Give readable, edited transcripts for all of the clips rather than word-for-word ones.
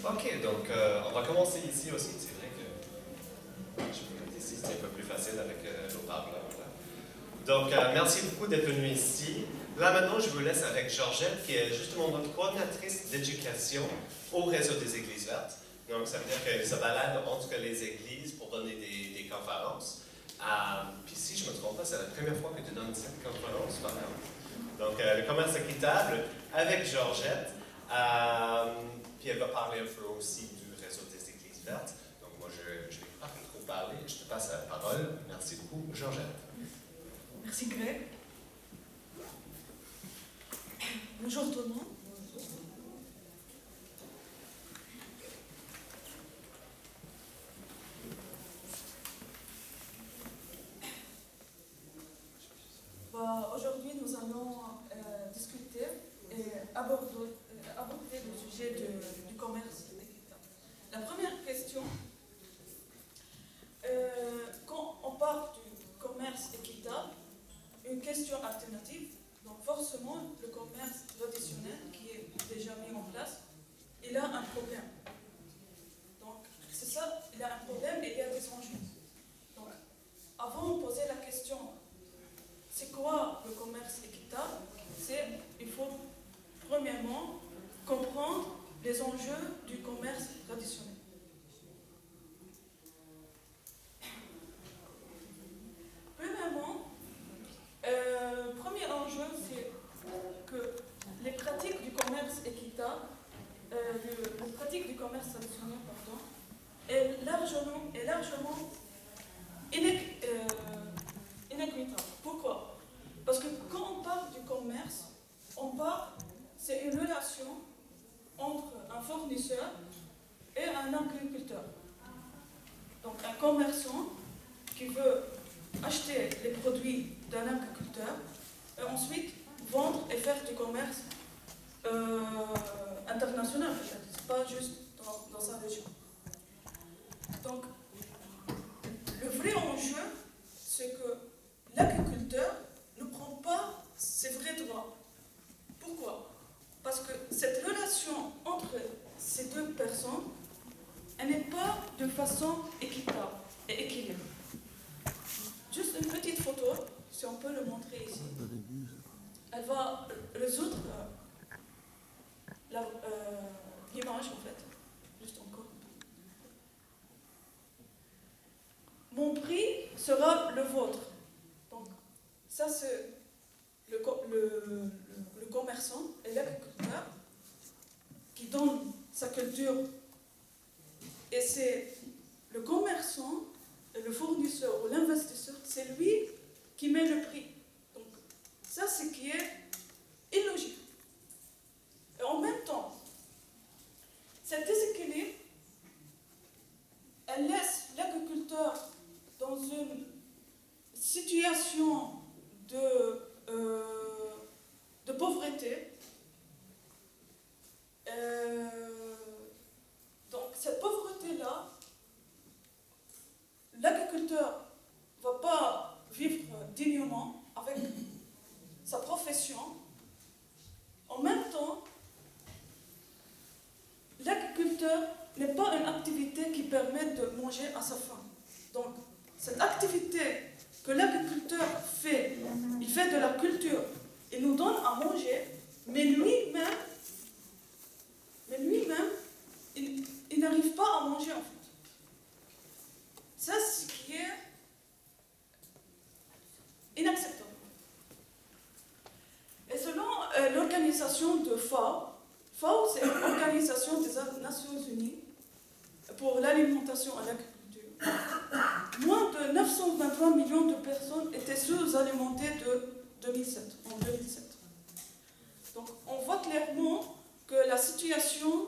Ok, donc on va commencer ici aussi. C'est vrai que je peux mettre ici, c'est un peu plus facile avec l'eau-parleur. Donc, merci beaucoup d'être venu ici. Là, maintenant, je vous laisse avec Georgette, qui est justement notre coordinatrice d'éducation au réseau des Églises vertes. Donc, ça veut dire qu'elle se balade entre les églises pour donner des conférences. Puis, si je ne me trompe pas, c'est la première fois que tu donnes cette conférence. Donc, le commerce équitable avec Georgette. Puis, elle va parler un peu aussi du réseau des Églises vertes. Donc, moi, je ne vais pas trop parler. Je te passe la parole. Merci beaucoup, Georgette. Merci Greg. Bonjour tout le monde. Aujourd'hui, nous allons discuter et aborder le sujet du commerce équitable. La première question, quand on parle du commerce équitable, une question alternative, donc forcément le commerce traditionnel qui est déjà mis en place, il a un problème. Donc c'est ça, il a un problème et il y a des enjeux. Donc avant de poser la question, c'est quoi le commerce équitable? Il faut premièrement comprendre les enjeux du commerce traditionnel. Premièrement, premier enjeu, c'est que les pratiques du commerce équitable, les pratiques du commerce traditionnel, est largement inéquitable. Pourquoi? Parce que quand on parle du commerce, c'est une relation entre un fournisseur et un agriculteur. Donc un commerçant qui veut acheter les produits d'un agriculteur et ensuite vendre et faire du commerce international, peut-être. C'est pas juste dans sa région. Donc, le vrai enjeu, c'est que l'agriculteur ne prend pas ses vrais droits. Pourquoi? Parce que cette relation entre ces deux personnes, elle n'est pas de façon équitable et équilibrée. Juste une petite photo, si on peut le montrer ici. Elle va résoudre l'image en fait. Juste encore. Mon prix sera le vôtre. Donc, ça c'est le commerçant et l'agriculteur qui donne sa culture. Et c'est le commerçant et le fournisseur ou l'investisseur, c'est lui qui met le prix. Donc, ça, c'est ce qui est illogique. Et en même temps, cet déséquilibre, elle laisse l'agriculteur dans une situation de pauvreté. Donc, cette pauvreté-là, l'agriculteur ne va pas vivre dignement avec sa profession. En même temps, l'agriculteur n'est pas une activité qui permet de manger à sa faim. Donc, cette activité que l'agriculteur fait, il fait de la culture, il nous donne à manger, mais lui-même, il n'arrive pas à manger en fait. Ça, c'est ce qui est inacceptable. Et selon l'organisation de FAO, c'est une organisation des Nations Unies pour l'alimentation et l'agriculture. Moins de 923 millions de personnes étaient sous-alimentées en 2007. Donc on voit clairement que la situation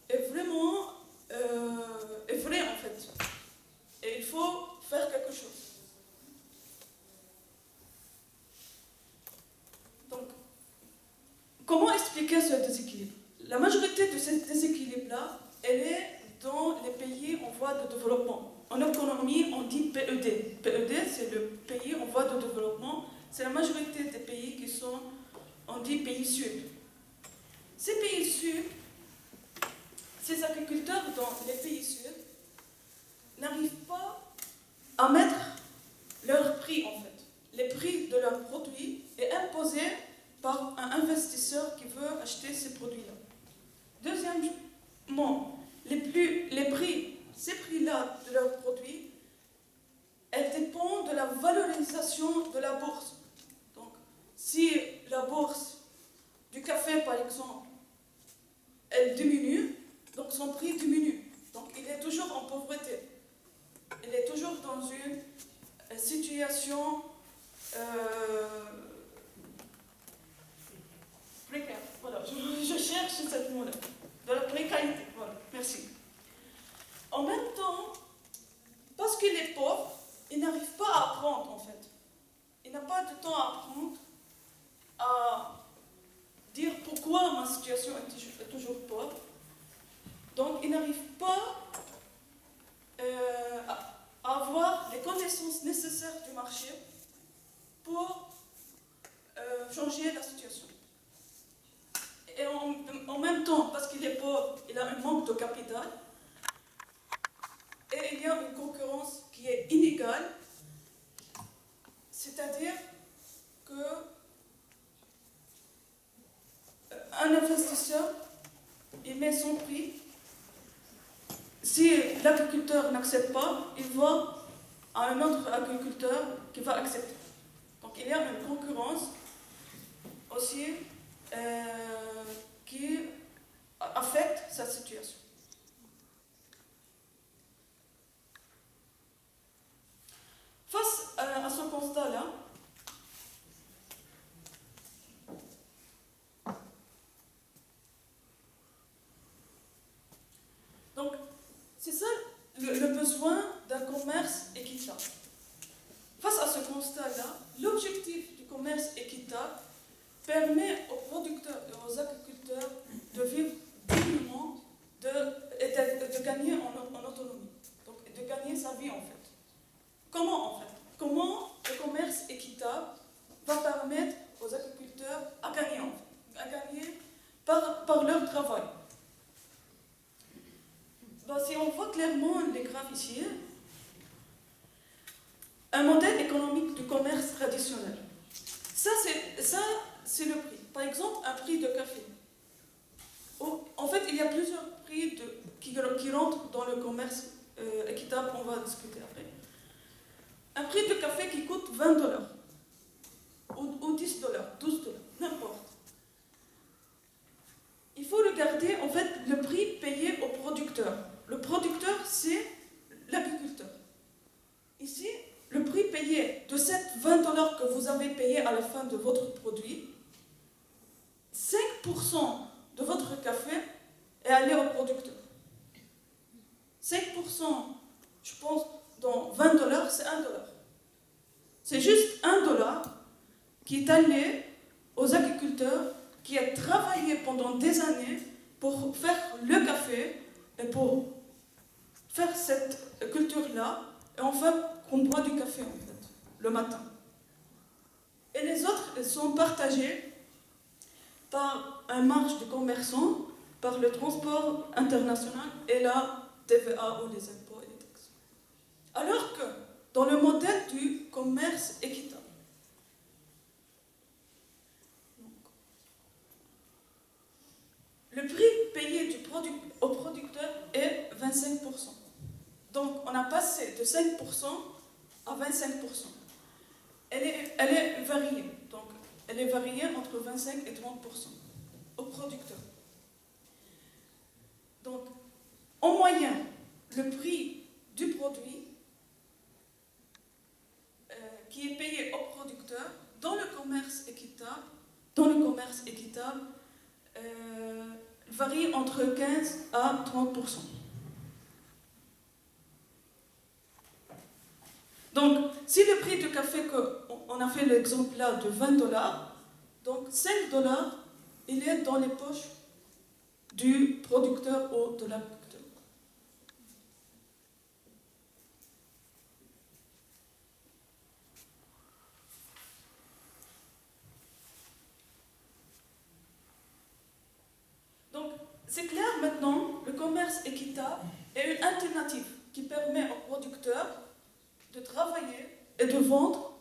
est vraiment vraie en fait. Et il faut faire quelque chose. Donc, comment expliquer ce déséquilibre? La majorité de ce déséquilibre-là, elle est dans les pays en voie de développement. En économie, on dit PED. PED, c'est le pays en voie de développement. C'est la majorité des pays qui sont, on dit pays sud. Ces pays sud, ces agriculteurs dans les pays sud n'arrivent pas à mettre leur prix en fait. Les prix de leurs produits est imposé par un investisseur qui veut acheter ces produits-là. Deuxièmement, ces prix-là de leurs produits, elles dépendent de la valorisation de la bourse. Donc, si la bourse du café, par exemple, elle diminue, donc son prix diminue. Donc, il est toujours en pauvreté. Il est toujours dans une situation précaire. Voilà, je cherche cette mot-là. De la précarité. Voilà, merci. En même temps, parce qu'il est pauvre, il n'arrive pas à apprendre en fait. Il n'a pas de temps à apprendre, à dire pourquoi ma situation est toujours pauvre. Donc il n'arrive pas à avoir les connaissances nécessaires du marché pour changer la situation. Et en même temps, parce qu'il est pauvre, il a un manque de capital, et il y a une concurrence qui est inégale, c'est-à-dire que un investisseur, il met son prix. Si l'agriculteur n'accepte pas, il va à un autre agriculteur qui va accepter. Donc il y a une concurrence aussi qui affecte cette situation. Face à ce constat-là, donc c'est ça le besoin d'un commerce équitable. Face à ce constat-là, l'objectif du commerce équitable permet aux producteurs et aux agriculteurs de vivre dignement et de gagner en autonomie, donc de gagner sa vie en fait. Comment en fait? Comment le commerce équitable va permettre aux agriculteurs à gagner en fait, à gagner par leur travail? Si on voit clairement les graphes ici, un modèle économique du commerce traditionnel. Ça, c'est le prix. Par exemple, un prix de café. En fait, il y a plusieurs prix qui rentrent dans le commerce équitable, on va discuter après. Un prix de café qui coûte $20, ou $10, $12, n'importe. Il faut regarder, en fait, le prix payé au producteur. Le producteur, c'est l'agriculteur. Ici, le prix payé de ces $20 que vous avez payé à la fin de votre produit, 5% de votre café est allé au producteur. 5%, je pense, dans $20, c'est $1. C'est juste $1 qui est allé aux agriculteurs qui ont travaillé pendant des années pour faire le café et pour faire cette culture-là, et enfin qu'on boit du café en fait, le matin. Et les autres, elles sont partagées par un marge du commerçant, par le transport international et la TVA ou les impôts et les taxes. Alors que dans le modèle du commerce équitable, le prix payé au producteur est 25%. Donc on a passé de 5% à 25%. Elle est variée. Donc elle est variée entre 25 et 30% au producteur. Donc en moyenne, le prix du produit qui est payé au producteur dans le commerce équitable, varie entre 15 à 30%. Donc, si le prix du café, on a fait l'exemple là de $20, donc $5, il est dans les poches du producteur ou de l'agriculteur. Donc, c'est clair maintenant, le commerce équitable est une alternative qui permet aux producteurs de travailler et de vendre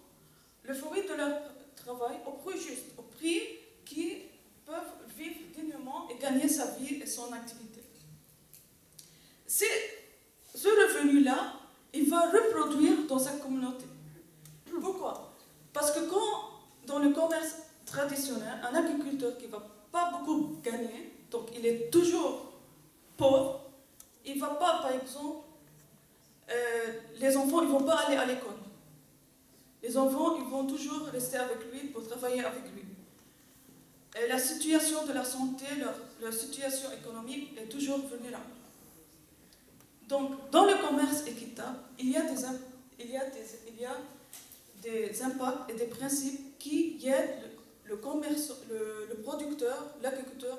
le fruit de leur travail au prix juste, au prix qui peuvent vivre dignement et gagner sa vie et son activité. Ce revenu-là, il va reproduire dans sa communauté. Pourquoi? Parce que quand, dans le commerce traditionnel, un agriculteur qui ne va pas beaucoup gagner, donc il est toujours pauvre, il ne va pas, par exemple, les enfants, ils ne vont pas aller à l'école. Les enfants, ils vont toujours rester avec lui pour travailler avec lui. Et la situation de la santé, leur situation économique est toujours vulnérable. Donc, dans le commerce équitable, il y a des impacts et des principes qui aident le producteur, l'agriculteur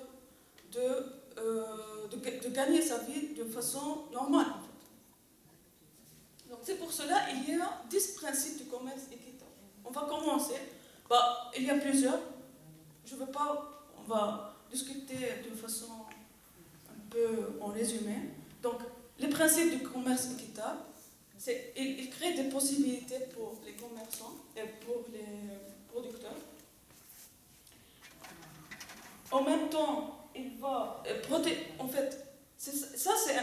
de gagner sa vie de façon normale. En fait. Donc, c'est pour cela qu'il y a 10 principes du commerce équitable. On va commencer. Il y a plusieurs. Je ne veux pas, on va discuter de façon un peu en résumé. Donc, les principes du commerce équitable, c'est il crée des possibilités pour les commerçants et pour les producteurs. En même temps, il va protéger. En fait, ça c'est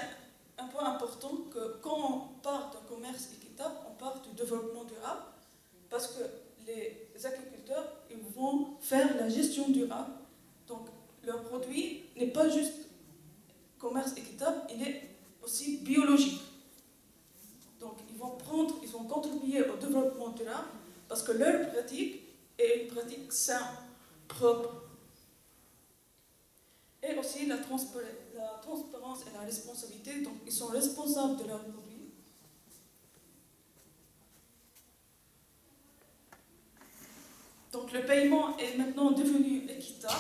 un point important que quand on parle d'un commerce équitable, on parle du développement durable, parce que les agriculteurs, ils vont faire la gestion durable. Donc, leur produit n'est pas juste commerce équitable, il est aussi biologique. Donc, ils vont contribuer au développement durable parce que leur pratique est une pratique saine, propre. Et aussi la transparence et la responsabilité. Donc, ils sont responsables de leurs produits. Donc, le paiement est maintenant devenu équitable.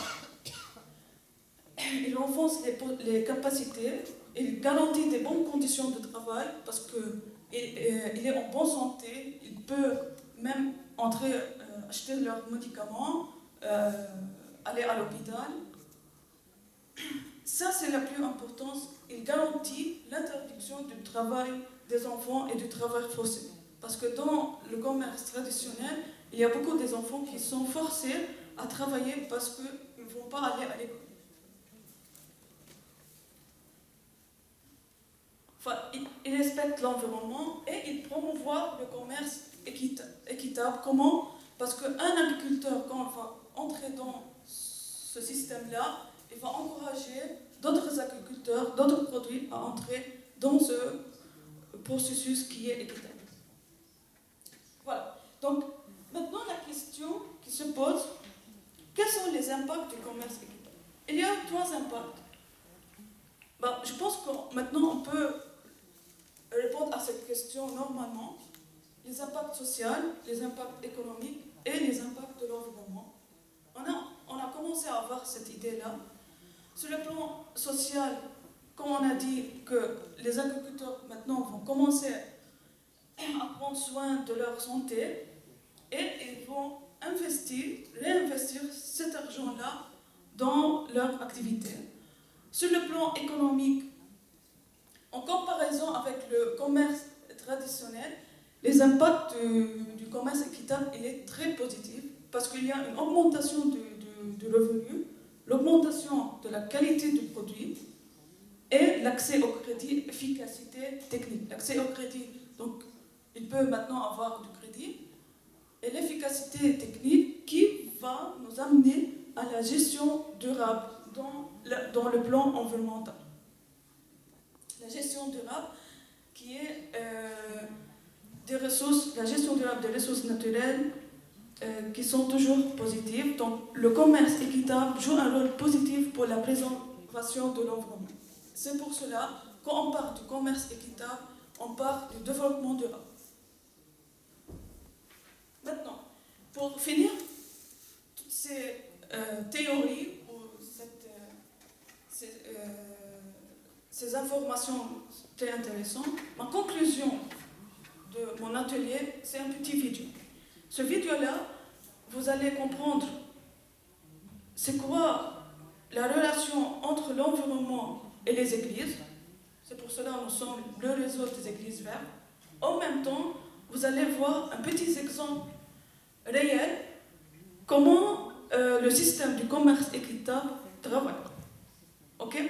Il renforce les capacités, il garantit des bonnes conditions de travail parce qu'il est en bonne santé, il peut même acheter leurs médicaments, aller à l'hôpital. Ça, c'est la plus importance. Il garantit l'interdiction du travail des enfants et du travail forcé. Parce que dans le commerce traditionnel, il y a beaucoup des enfants qui sont forcés à travailler parce qu'ils ne vont pas aller à l'école. Enfin, il respecte l'environnement et il promouvoit le commerce équitable. Comment? Parce qu'un agriculteur, quand il va entrer dans ce système-là, il va encourager d'autres agriculteurs, d'autres produits à entrer dans ce processus qui est équitable. Voilà. Donc, maintenant, la question qui se pose, quels sont les impacts du commerce équitable? Il y a 3 impacts. Je pense que maintenant, on peut répondre à cette question normalement. Les impacts sociaux, les impacts économiques et les impacts de l'environnement. On a commencé à avoir cette idée-là. Sur le plan social, comme on a dit que les agriculteurs maintenant vont commencer à prendre soin de leur santé et ils vont réinvestir cet argent-là dans leur activité. Sur le plan économique, en comparaison avec le commerce traditionnel, les impacts du commerce équitable, il est très positif parce qu'il y a une augmentation du revenu, l'augmentation de la qualité du produit et l'accès au crédit, efficacité technique. L'accès au crédit, donc il peut maintenant avoir du crédit et l'efficacité technique qui va nous amener à la gestion durable dans le plan environnemental. La gestion durable qui est la gestion durable des ressources naturelles qui sont toujours positives. Donc le commerce équitable joue un rôle positif pour la préservation de l'environnement. C'est pour cela, quand on parle du commerce équitable, on parle du développement durable. Maintenant, pour finir, toutes ces théories ou ces informations très intéressantes, ma conclusion de mon atelier, c'est un petit vidéo. Ce vidéo-là, vous allez comprendre c'est quoi la relation entre l'environnement et les églises, C'est pour cela que nous sommes le réseau des églises vertes. En même temps, vous allez voir un petit exemple réel comment le système du commerce équitable travaille. Ok?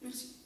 Merci.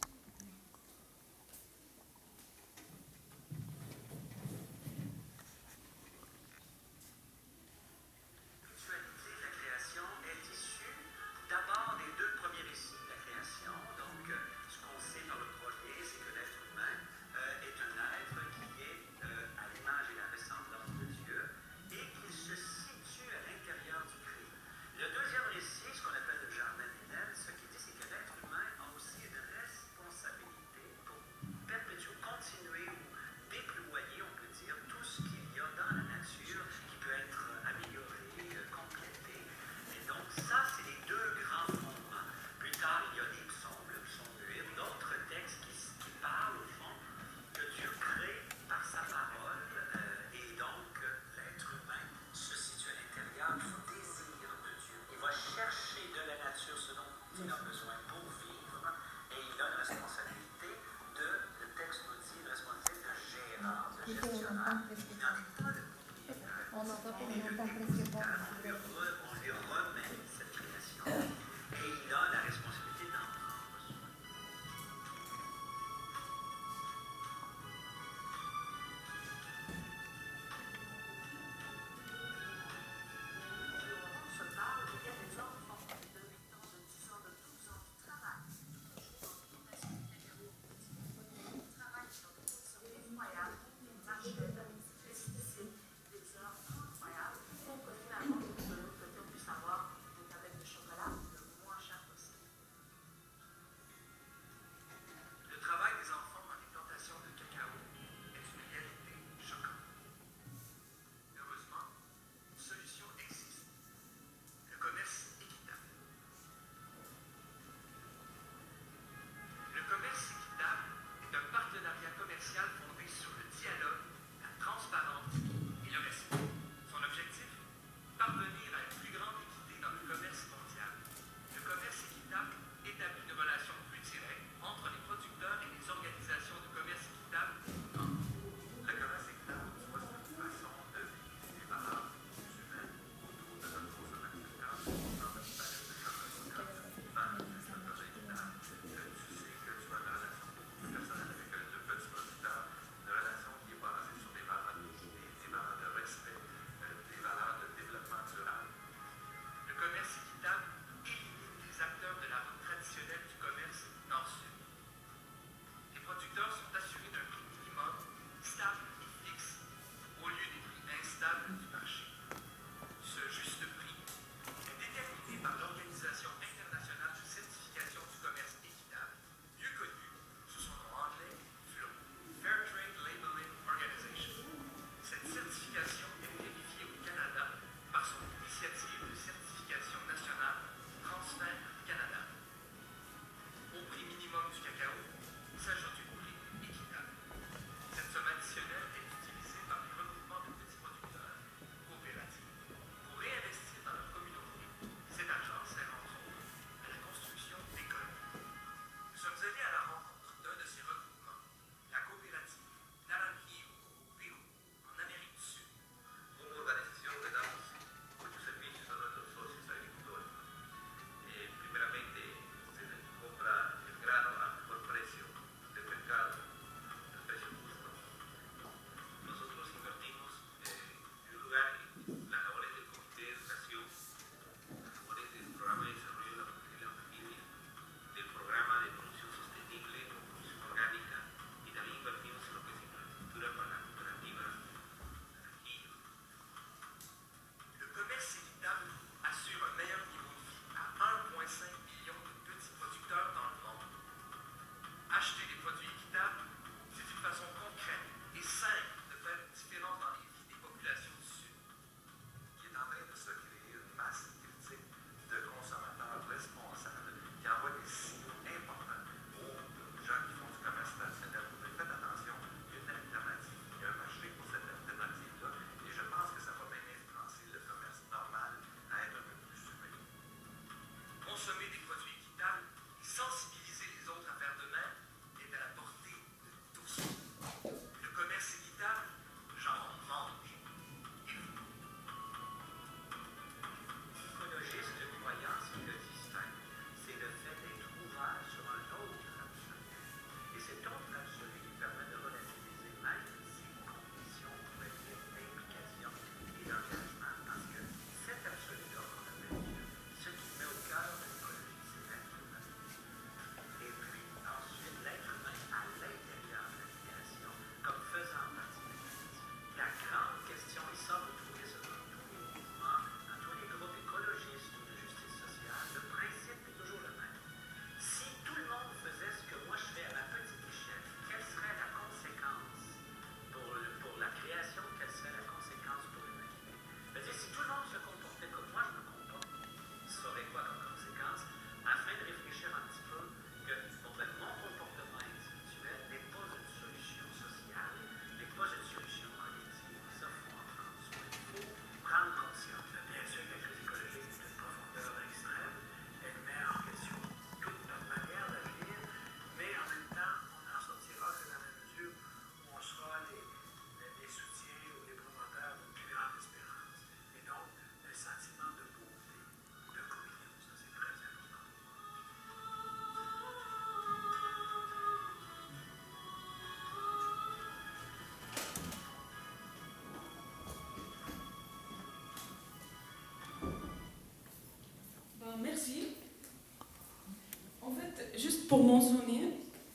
juste pour mentionner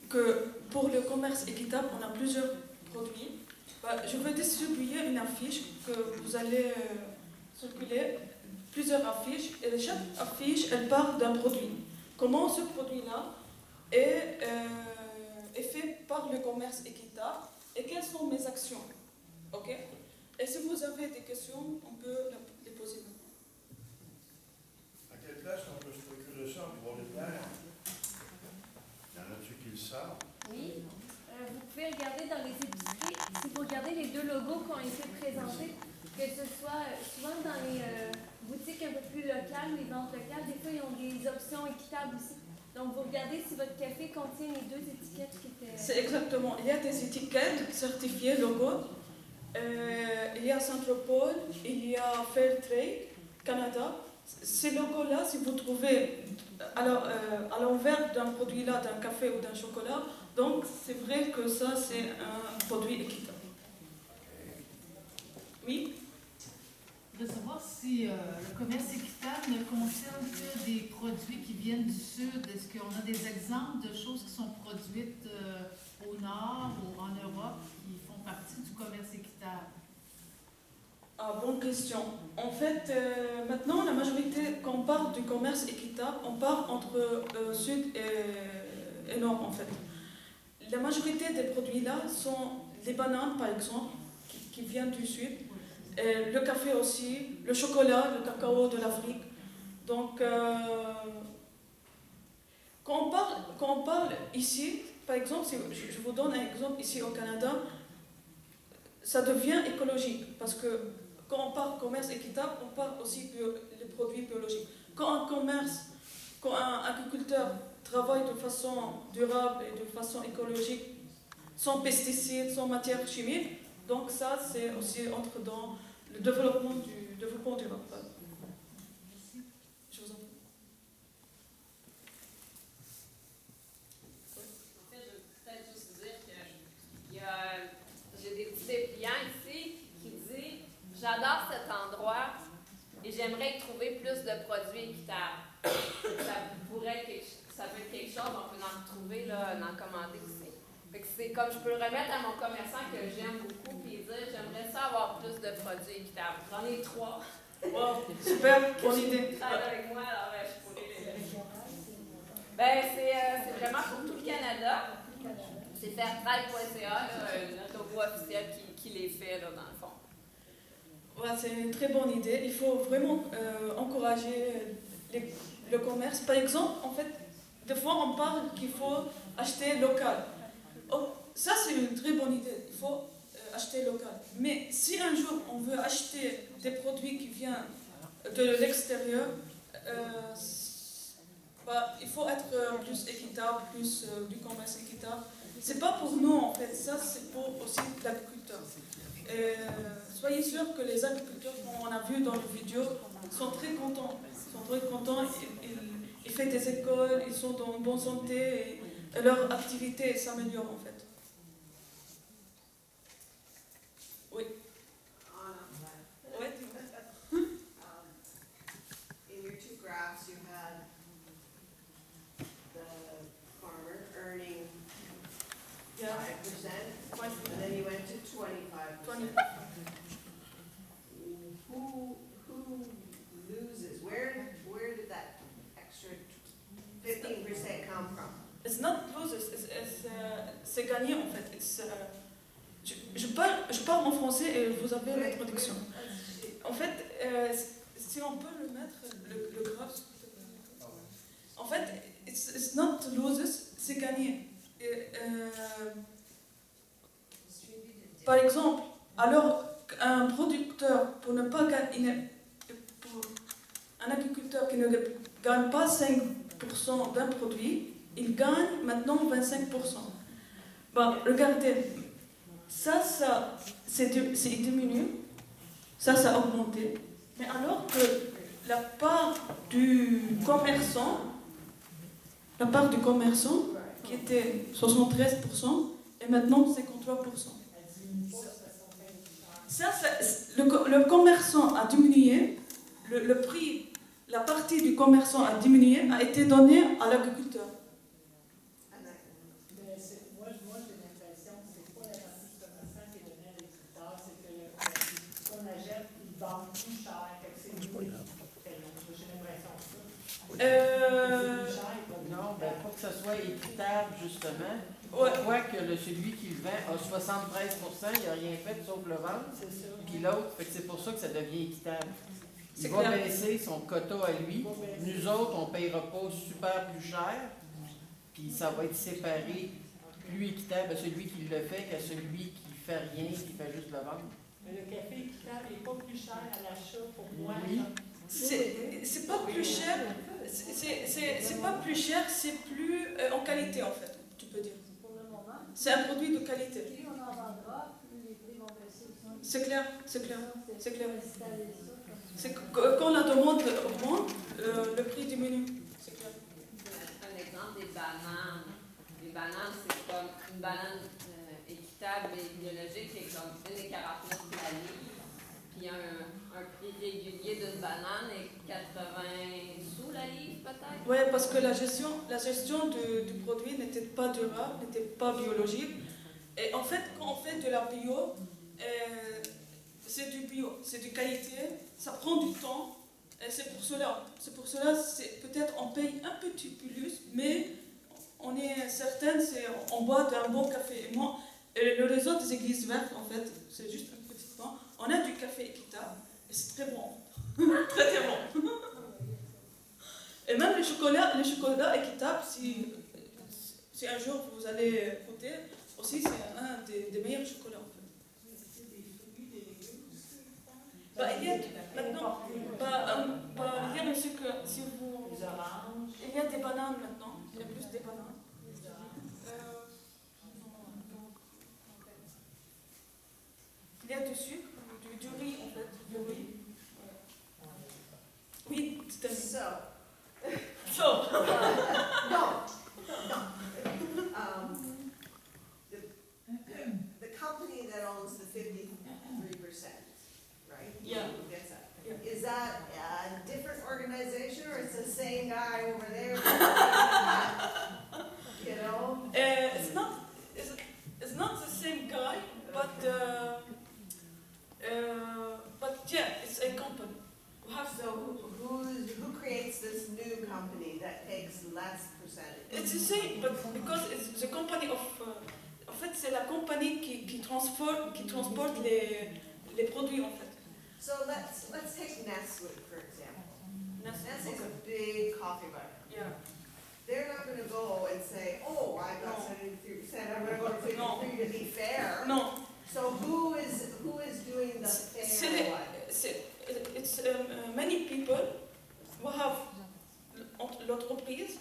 que pour le commerce équitable, on a plusieurs produits. Je vais distribuer une affiche que vous allez circuler, plusieurs affiches, et chaque affiche, elle part d'un produit. Comment ce produit-là est fait par le commerce équitable et quelles sont mes actions. Ok? Et si vous avez des questions, on peut les poser maintenant. À quelle place on peut se procurer ça pour les plaire? Y en a-tu qui le savent? Oui. Vous pouvez regarder dans les épiceries, si vous regardez les deux logos qui ont été présentés, que ce soit souvent dans les boutiques un peu plus locales, les ventes locales, des fois ils ont des options équitables aussi. Donc vous regardez si votre café contient les deux étiquettes qui étaient... C'est exactement. Il y a des étiquettes certifiées logo. Il y a Centropole, il y a Fairtrade Canada. Ces logos-là, si vous trouvez à l'envers d'un produit-là, d'un café ou d'un chocolat, donc c'est vrai que ça c'est un produit équitable. Oui? De savoir si le commerce équitable ne concerne que des produits qui viennent du Sud. Est-ce qu'on a des exemples de choses qui sont produites au Nord ou en Europe qui font partie du commerce équitable? Ah, bonne question. En fait, maintenant, la majorité, quand on parle du commerce équitable, on parle entre Sud et Nord, en fait. La majorité des produits là sont les bananes, par exemple, qui viennent du Sud. Le café aussi, le chocolat, le cacao de l'Afrique. Donc, quand on parle ici, par exemple, si je vous donne un exemple ici au Canada, ça devient écologique parce que quand on parle commerce équitable, on parle aussi des produits biologiques. Quand un agriculteur travaille de façon durable et de façon écologique, sans pesticides, sans matières chimiques, donc ça, c'est aussi entre dans le développement durable. Je vous en prie. En fait, je veux peut-être juste dire que j'ai des petits dépliants ici qui disent « J'adore cet endroit et j'aimerais y trouver plus de produits équitables. » Ça peut être quelque chose, on peut en retrouver, là, en commander aussi. Fait que c'est comme je peux le remettre à mon commerçant que j'aime beaucoup et dire j'aimerais ça avoir plus de produits équitables. J'en ai 3. Wow, super, bonne idée. Avec moi, alors je pourrais les... Ben, c'est vraiment pour tout le Canada. C'est fairtrade.ca, notre logo officiel qui les fait, là, dans le fond. Voilà, c'est une très bonne idée. Il faut vraiment encourager le commerce. Par exemple, en fait, des fois on parle qu'il faut acheter local. Oh, ça c'est une très bonne idée. Il faut acheter local. Mais si un jour on veut acheter des produits qui viennent de l'extérieur, il faut être plus équitable, plus du commerce équitable. C'est pas pour nous en fait, ça c'est pour aussi l'agriculteur. Soyez sûrs que les agriculteurs qu'on a vus dans les vidéos sont très contents. Ils font des écoles, ils sont en bonne santé et leur activité s'améliore en fait. Oui. Ouais. In your two graphs, you had the farmer earning 5%, and then you went to 25%. Who loses? Where did that extra 15% come from? It's not loses, c'est gagné en fait. Je parle en français et vous avez la traduction. En fait, si on peut le mettre, le graphe. En fait, it's not loses, c'est gagné. Par exemple, alors un producteur, pour ne pas gagner, un agriculteur qui ne gagne pas 5% d'un produit, il gagne maintenant 25%. Regardez, ça c'est diminué, ça a augmenté. Mais alors que la part du commerçant qui était 73% est maintenant 53%. Le commerçant a diminué, le prix, la partie du commerçant a diminué, a été donnée à l'agriculteur. soit équitable, justement, Ouais. on voit que celui qui le vend a 73%, il n'a rien fait sauf le vendre. Puis l'autre, fait que c'est pour ça que ça devient équitable. Il C'est va clair. baisser son quota à lui. Nous autres, on ne payera pas super plus cher. Puis ça va être séparé plus équitable à celui qui le fait qu'à celui qui fait rien, qui fait juste le vendre. Mais le café équitable n'est pas plus cher à l'achat pour moi. Oui. C'est pas plus cher, c'est pas plus cher, c'est plus en qualité en fait, tu peux dire. Pour le moment, C'est un produit de qualité. plus on en vendra, plus les prix vont baisser aussi. C'est clair, c'est clair. C'est clair. Installer ça comme ça. C'est que quand la demande augmente, le prix diminue. C'est clair. Un exemple des bananes. Les bananes, c'est comme une banane équitable et biologique, qui est comme 1,49 de la livre. Puis un prix régulier d'une banane est 80 sous la livre, peut-être. Oui, parce que la gestion du produit n'était pas durable, n'était pas biologique. Et en fait, quand on fait de la bio, c'est du bio, c'est de qualité, ça prend du temps. Et c'est pour cela, c'est peut-être on paye un petit peu plus, mais on est certaine, on boit d'un bon café. Et moi, le réseau des églises vertes, en fait, c'est juste un petit point. On a du café équitable, et c'est très bon. Très très bon. Et même les chocolats équitables, si un jour vous allez goûter, aussi c'est un des meilleurs chocolats en fait. Bah, il y a maintenant, il y a aussi que si vous, Les oranges. il y a des bananes maintenant, il y a plus des bananes. Il y a du sucre, du riz en fait, du riz. Oui, c'est un So, So, no. The company that owns the 53%, right? Yeah. Who gets that? Yeah. Is that a different organization or it's the same guy over there? You know? it's not the same guy, but yeah, it's a company. We have So who creates this new company that takes less percentage? It's the same, but because it's the company of. En fait, c'est la compagnie qui transporte les produits en fait. So let's take Nestle for example. Nestle's Okay. a big coffee bar. Yeah. They're not going to go and say, "Oh, I got 73%. I'm going to go to 53 to be fair." No, So who is doing the fair one? it's many people who have l'entreprise,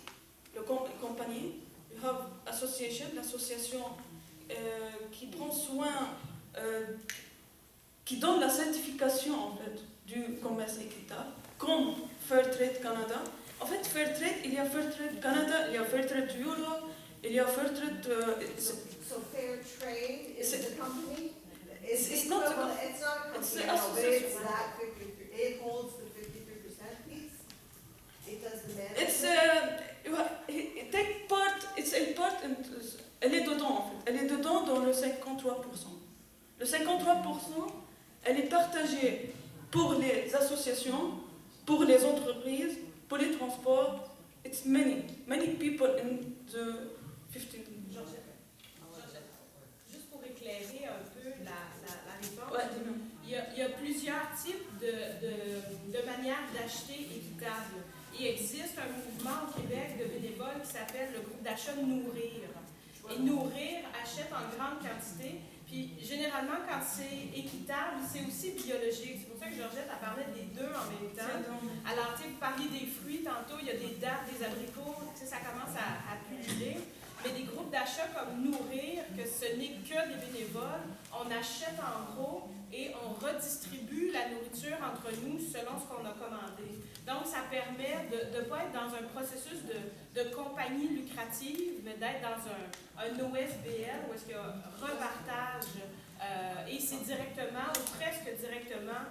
la compagnie, you have l'association qui prend soin, qui donne la certification en fait du commerce équitable, comme Fairtrade Canada. En fait, Fairtrade, il y a Fairtrade Canada, il y a Fairtrade Europe, il y a Fairtrade. So fair trade is It's- the company? it's not a equivalent- It's not a it's company, an no, but it's association. that 53, it holds the 53% piece? It does the management? It take part, it's a part, elle est dedans en fait. Elle est dedans dans le 53%. Le 53%, elle est partagée pour les associations, pour les entreprises, pour les transports. It's many people in the 15. Juste pour éclairer un peu la réponse, Ouais, dis-moi. il y a plusieurs types de manières d'acheter équitable. Il existe un mouvement au Québec de bénévoles qui s'appelle le groupe d'achat Nourrir. Et Nourrir achète en grande quantité. Puis généralement, quand c'est équitable, c'est aussi biologique. C'est pour ça que Georgette a parlé des deux en même temps. Alors, tu sais, vous parliez des fruits tantôt, il y a des dattes, des abricots, tu sais, ça commence à pulluler. Mais des groupes d'achat comme Nourrir, que ce n'est que des bénévoles, on achète en gros et on redistribue la nourriture entre nous selon ce qu'on a commandé. Donc, ça permet de ne pas être dans un processus de compagnie lucrative, mais d'être dans un OSBL où est-ce qu'il y a repartage et c'est directement ou presque directement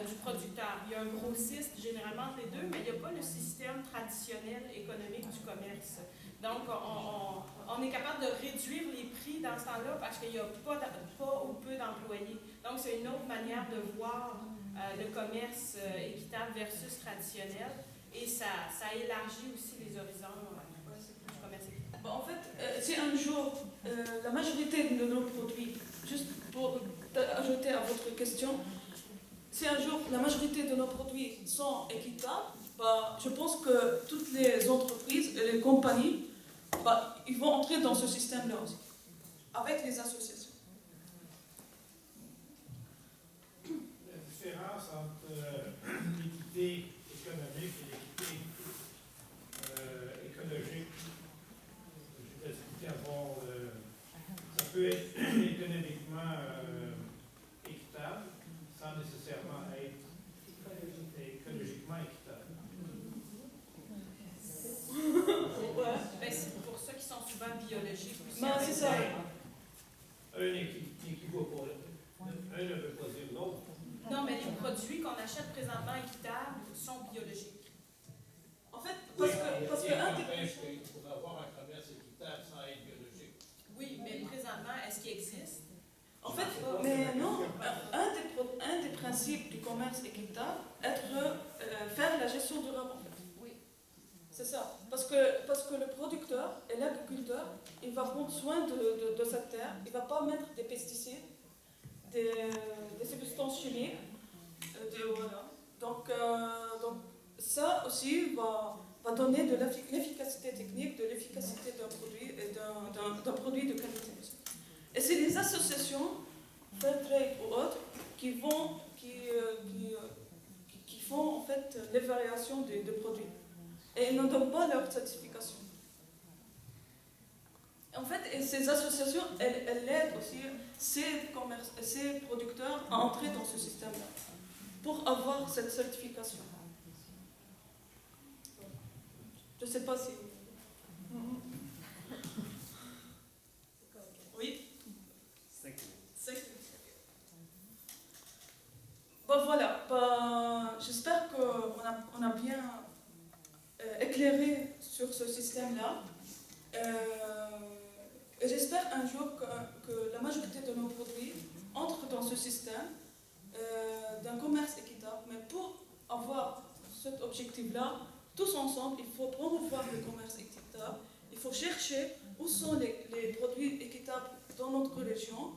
du producteur. Il y a un grossiste généralement entre les deux, mais il n'y a pas le système traditionnel économique du commerce. Donc, on est capable de réduire les prix dans ce temps-là parce qu'il n'y a pas ou peu d'employés. Donc, c'est une autre manière de voir le commerce équitable versus traditionnel et ça élargit aussi les horizons du commerce équitable. En fait, si un jour, la majorité de nos produits, juste pour ajouter à votre question, si un jour la majorité de nos produits sont équitables, je pense que toutes les entreprises et les compagnies, ils vont entrer dans ce système-là aussi, avec les associations. La différence entre l'équité économique et l'équité écologique, je vais expliquer avant, ça peut être économiquement équitable sans nécessairement être écologiquement équitable. Ben, c'est pour ceux qui sont souvent biologiques aussi. C'est ça. Un n'équivaut pas. Un ne veut pas dire l'autre. Non, mais les produits qu'on achète présentement équitables sont biologiques. En fait, parce que pour avoir un commerce équitable sans être biologique. Oui, mais présentement, est-ce qu'il existe? En fait, mais non, un des principes du commerce équitable est de faire la gestion durable. En fait. Oui. C'est ça. Parce que le producteur et l'agriculteur, il va prendre soin de sa terre, il ne va pas mettre des pesticides, des substances chimiques. Voilà. Donc, ça aussi va donner de l'efficacité technique, de l'efficacité d'un produit et d'un produit de qualité aussi. Et c'est les associations, Fairtrade ou autres, qui font en fait l'évaluation des produits. Et ils ne donnent pas leur certification. En fait, et ces associations, elles aident aussi ces producteurs à entrer dans ce système-là, pour avoir cette certification. Je ne sais pas si... Oui? 5 minutes. 5 minutes. Voilà, j'espère qu'on a bien éclairé sur ce système-là. Et j'espère un jour que la majorité de nos produits entrent dans ce système d'un commerce équitable. Mais pour avoir cet objectif-là, tous ensemble, il faut promouvoir le commerce équitable. Il faut chercher où sont les produits équitables dans notre région.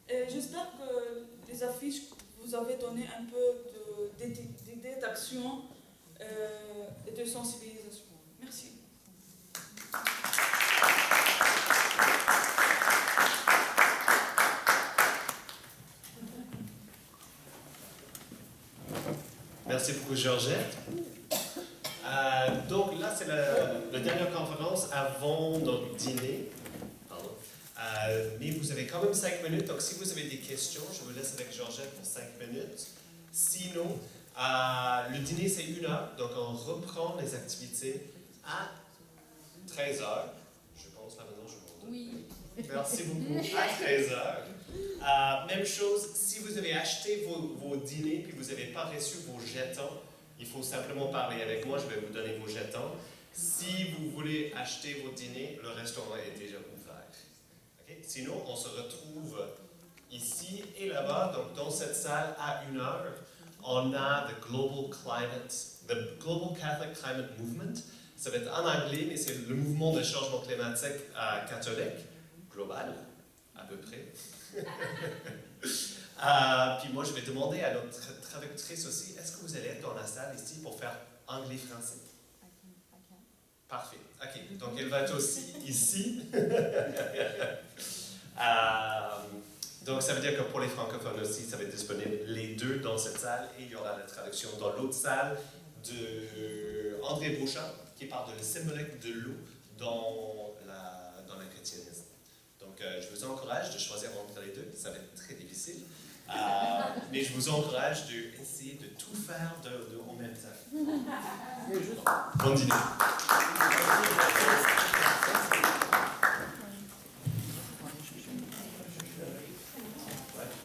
Et j'espère que les affiches vous avez donné un peu d'idées d'action et de sensibilisation. Merci. Merci beaucoup, Georgette. Donc là, c'est la dernière conférence avant notre dîner. Pardon. Mais vous avez quand même 5 minutes, donc si vous avez des questions, je vous laisse avec Georgette pour 5 minutes. Sinon, le dîner, c'est 1 heure, donc on reprend les activités à 13 heures. Je pense, là maintenant, je vous redonne. Oui. Merci beaucoup. À 13 heures. Même chose, si vous avez acheté vos dîners puis vous n'avez pas reçu vos jetons, il faut simplement parler avec moi, je vais vous donner vos jetons. Si vous voulez acheter vos dîners, le restaurant est déjà ouvert. Okay? Sinon, on se retrouve ici et là-bas, donc dans cette salle à 1 heure, on a the Global Catholic Climate Movement. Ça va être en anglais, mais c'est le mouvement de changement climatique catholique, global, à peu près. Puis moi, je vais demander à notre traductrice aussi, est-ce que vous allez être dans la salle ici pour faire anglais-français? Parfait. OK. Donc, elle va être aussi ici. Donc, ça veut dire que pour les francophones aussi, ça va être disponible les deux dans cette salle et il y aura la traduction dans l'autre salle de André Beauchamp qui parle de la symbolique de l'eau dans la chrétianisme. Donc, je vous encourage de choisir entre les deux. Ça va être très difficile. Mais je vous encourage d'essayer de tout faire en même temps. Bon dîner.